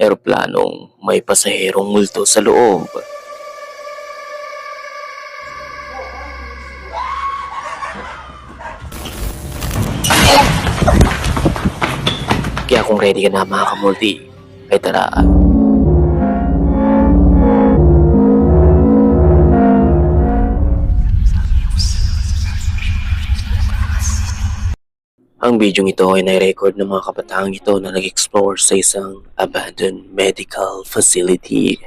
eroplanong may pasaherong multo sa loob. Kaya kung ready ka na mga kamulti, ay tara. Ang bidyong ito ay nai-record ng mga kabataang ito na nag-explore sa isang abandoned medical facility.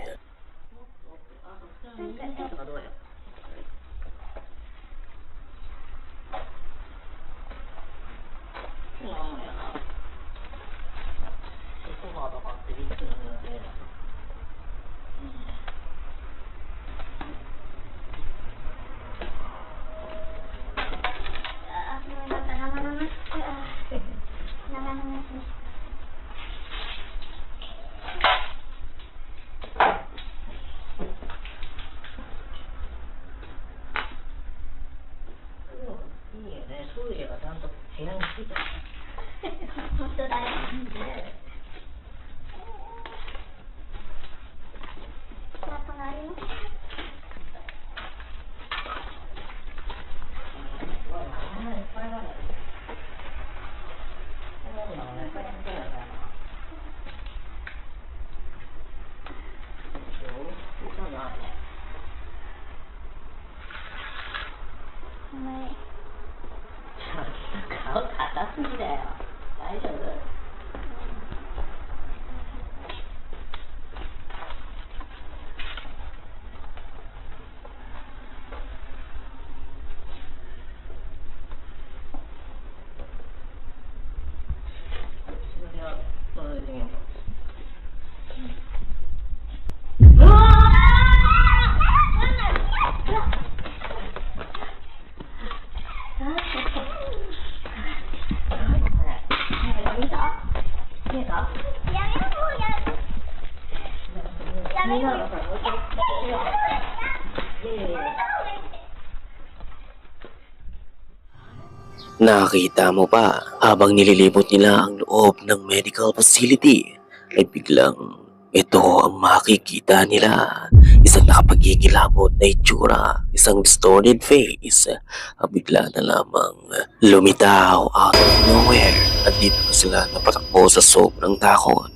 Nakita mo ba habang nililibot nila ang loob ng medical facility ay biglang ito ang makikita nila. Isang nakapagigilabot na itsura, isang distorted face, ang bigla na lamang lumitaw out of nowhere at dito na sila napatakbo sa sobrang takot.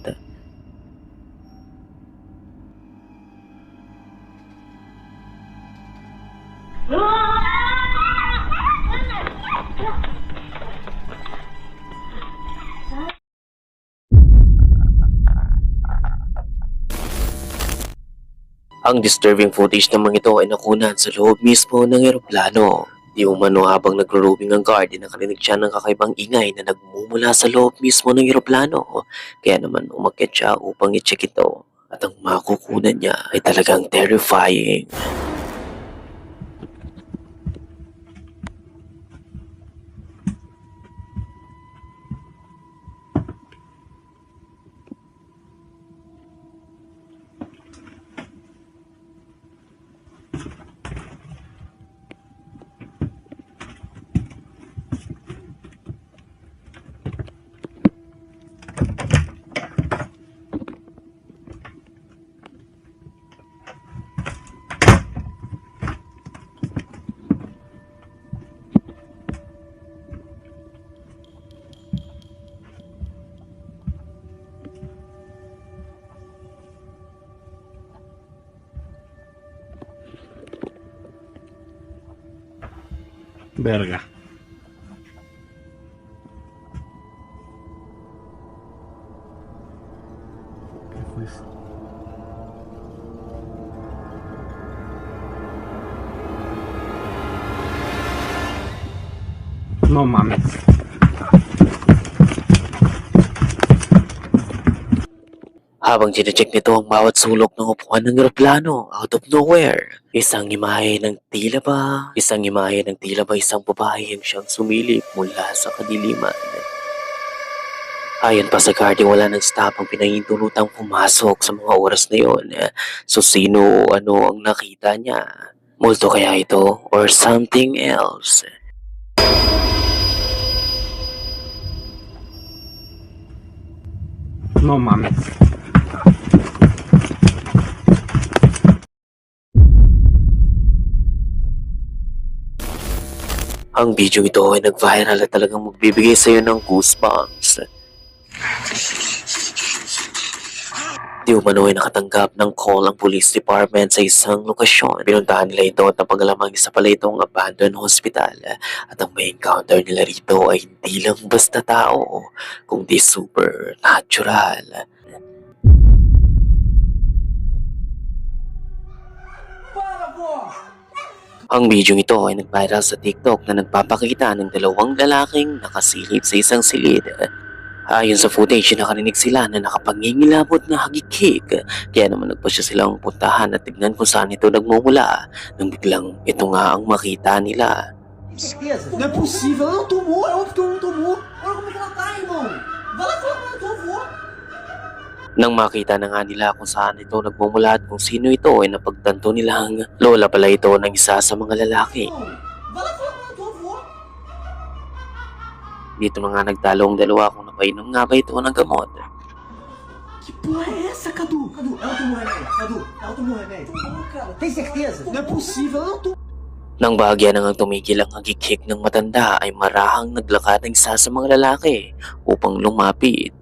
Ang disturbing footage naman ito ay nakunan sa loob mismo ng eroplano. Di umano habang nagro-roaming ang guard, nakarinig siya ng kakaibang ingay na nagmumula sa loob mismo ng eroplano. Kaya naman umakyat siya upang i-check ito. At ang makukunan niya ay talagang terrifying. Verga. ¿Qué fue eso? No mames. Habang chinecheck nito ang bawat sulok ng upuan ng eroplano out of nowhere, isang imahe ng tila ba isang babae ang siyang sumilip mula sa kadiliman. Ayon pa sa guard, wala ng staff ang pinahintulutang pumasok sa mga oras na yon. So sino o ano ang nakita niya? Multo kaya ito or something else? No mames. Ang video ito ay nag-viral at talagang magbibigay sa iyo ng goosebumps. Di umano ay nakatanggap ng call ang police department sa isang lokasyon. Pinuntahan nila ito at napagalamang isa pala itong abandoned hospital. At ang may encounter nila rito ay hindi lang basta tao, kundi supernatural. Ang video ito ay nag-viral sa TikTok na nagpapakita ng dalawang lalaking nakasilip sa isang silid. Ayon sa footage, nakarinig sila na nakapangingilabot na hagikik. Kaya naman nagpasya silang puntahan at tignan kung saan ito nagmumula. Nang biglang ito nga ang makita nila. Certeza? Não é possível, ela não tomou, é óbvio que ela não tomou. Olha como é que ela tá, irmão. Vai lá falar com a tua avó. Nang makita na nga nila kung saan ito nagmumula at kung sino ito ay napagtanto nilang lola pala ito ng isa sa mga lalaki. Vai lá falar com a tua avó. Dito na nga nagtalo ang dalawa kung napainom nga ba ito ng gamot. Que porra é essa, Cadu? Cadu, ela tomou remédio. Cadu, ela tomou remédio. Tomou, cara. Tem certeza? Não é possível, ela não tomou. Nang bahagya nang tumigil ang hagikik ng matanda ay marahang naglakad ang isa sa mga lalaki upang lumapit.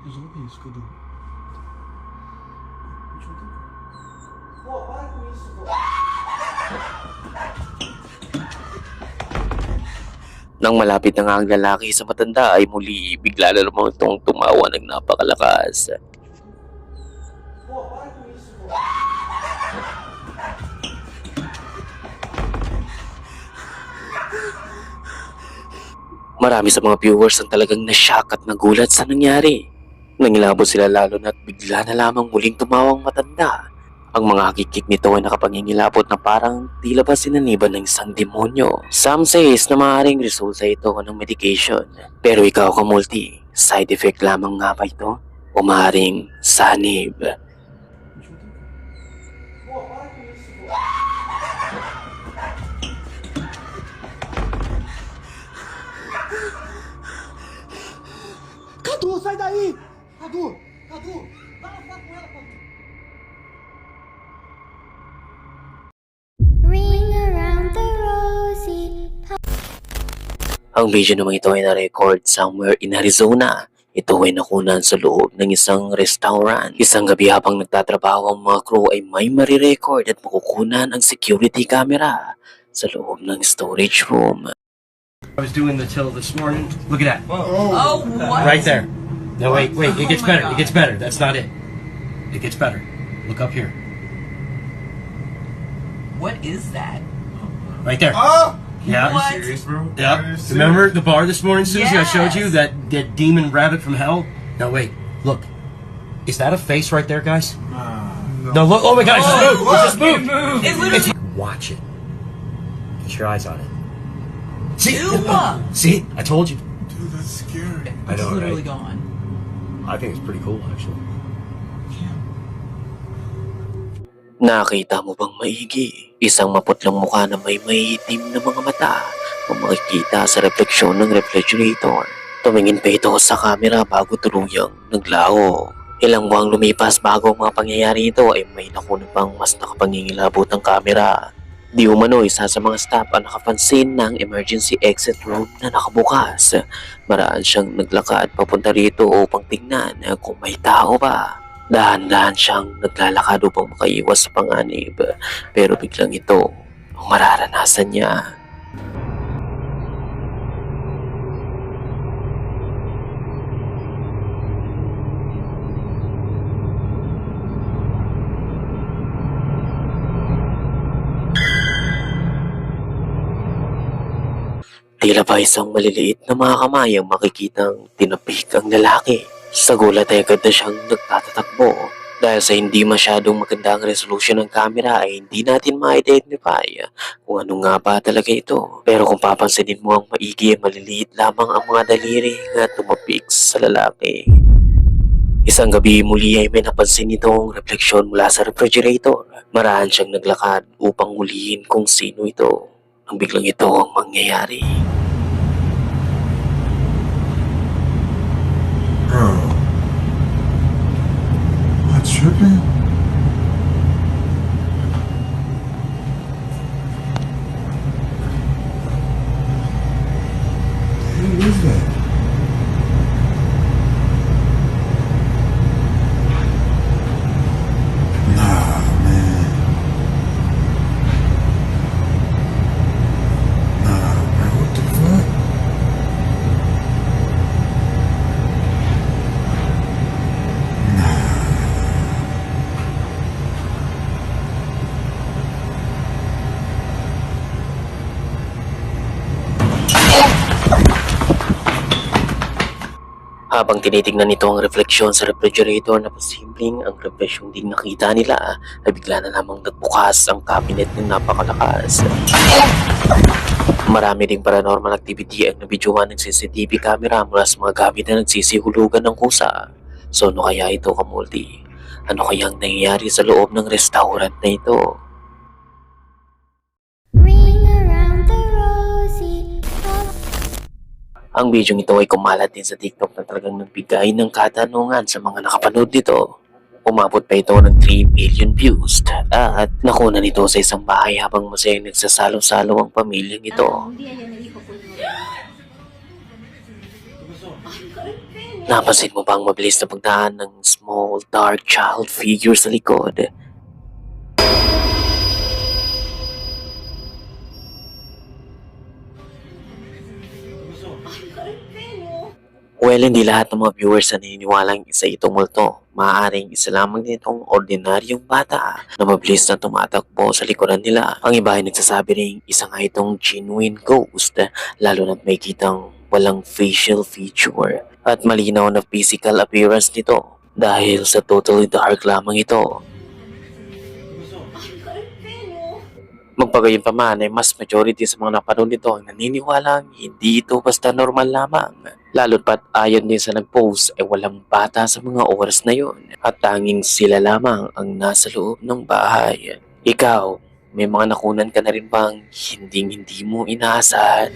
Resolve isso, Cadu. Pô, para com isso, pô. Nang malapit na nga ang lalaki sa matanda ay muli bigla na naman itong tumawa ng napakalakas. Pô, para com isso, pô. Marami sa mga viewers ang talagang nashock at nagulat sa nangyari. Nangilabot sila lalo na't bigla na lamang muling tumawang matanda. Ang mga hakikik nito ay nakapangingilabot na parang tila ba sinaniban ng isang demonyo. Some says na maaaring resulta ito ng medication. Pero ikaw kamulti, side effect lamang nga ba ito? O maaaring sanib? Pô, para com isso, pô. Cadu, sai daí! Cadu! Cadu! Vai lá falar com ela, Cadu! Ring around the rosy. Ang video naman ito ay na-record somewhere in Arizona. Ito ay nakunan sa loob ng isang restaurant. Isang gabi habang nagtatrabaho ang mga crew ay may marirecord at makukunan ang security camera sa loob ng storage room. I was doing the till this morning. Look at that. Oh, what? Right there. No, wait. It gets better. It gets better. That's not it. It gets better. Look up here. What is that? Right there. Oh! Yeah. What? Serious, bro? Yep. Remember the bar this morning, Susie? I showed you Yes. that demon rabbit from hell. No, wait. Look. Is that a face right there, guys? No, look. Oh my God! It just moved. It just moved. It literally. Watch it. Get your eyes on it. See? Ew. See? I told you. Dude, that's scary. I It's know, literally right? gone. I think it's pretty cool, actually. Nakita mo bang maigi? Isang maputlang mukha na may maiitim na mga mata kung makikita sa refleksyon ng refrigerator. Tumingin pa ito sa camera bago tuluyang naglaho. Ilang buwang lumipas bago ang mga pangyayari ito ay may nakunan pang mas nakapangingilabot ng camera. Di umano isa sa mga staff ang nakapansin ng emergency exit room na nakabukas. Maraan siyang naglakad papunta rito upang tingnan kung may tao ba. Dahan-dahan siyang naglalakad upang makaiwas sa panganib. Pero biglang ito ang mararanasan niya. Tila ba isang maliliit na mga kamay ang makikitang tinapik ang lalaki. Sa gulat ay agad na siyang nagtatatakbo. Dahil sa hindi masyadong magandang resolution ng camera ay hindi natin ma-identify kung ano nga ba talaga ito. Pero kung papansinin mo ang maigi, maliliit lamang ang mga daliri na tumapik sa lalaki. Isang gabi muli ay may napansin itong refleksyon mula sa refrigerator. Maraan siyang naglakad upang hulihin kung sino ito. Nang biglang ito ang mangyayari. Habang tinitingnan nito ang refleksyon sa refrigerator na posibleng ang refleksyon ding nakita nila, ay bigla na lamang nagbukas ang cabinet ng napakalakas. Marami ding paranormal activity ang nabidyohan ng CCTV camera mula sa mga gamit na nagsisihulugan ng kusa. So ano kaya ito, Kamulti? Ano kayang nangyayari sa loob ng restaurant na ito? Ring around the rosy. Ang video ito ay kumalat din sa TikTok na talagang nagbigay ng katanungan sa mga nakapanood nito. Umabot pa ito ng 3 million views at nakuna nito sa isang bahay habang masayang nagsasalo-salo ang pamilyang ito. Napansin mo ba ang mabilis na pagdaan ng small dark child figure sa likod? Well, hindi lahat ng mga viewers na naniniwalang isa itong multo. Maaaring isa lamang din itong ordinaryong bata na mabilis na tumatakbo sa likuran nila. Ang iba ay nagsasabi rin isa nga itong genuine ghost, lalo na may kitang walang facial feature at malinaw na physical appearance nito dahil sa totally dark lamang ito. Magpagayon pa man ay mas majority sa mga napanood nito ang naniniwalang hindi ito basta normal lamang. Lalo't pat ayon din sa nag-post ay walang bata sa mga oras na yon at tanging sila lamang ang nasa loob ng bahay. Ikaw, may mga nakunan ka na rin bang hindi mo inaasahan?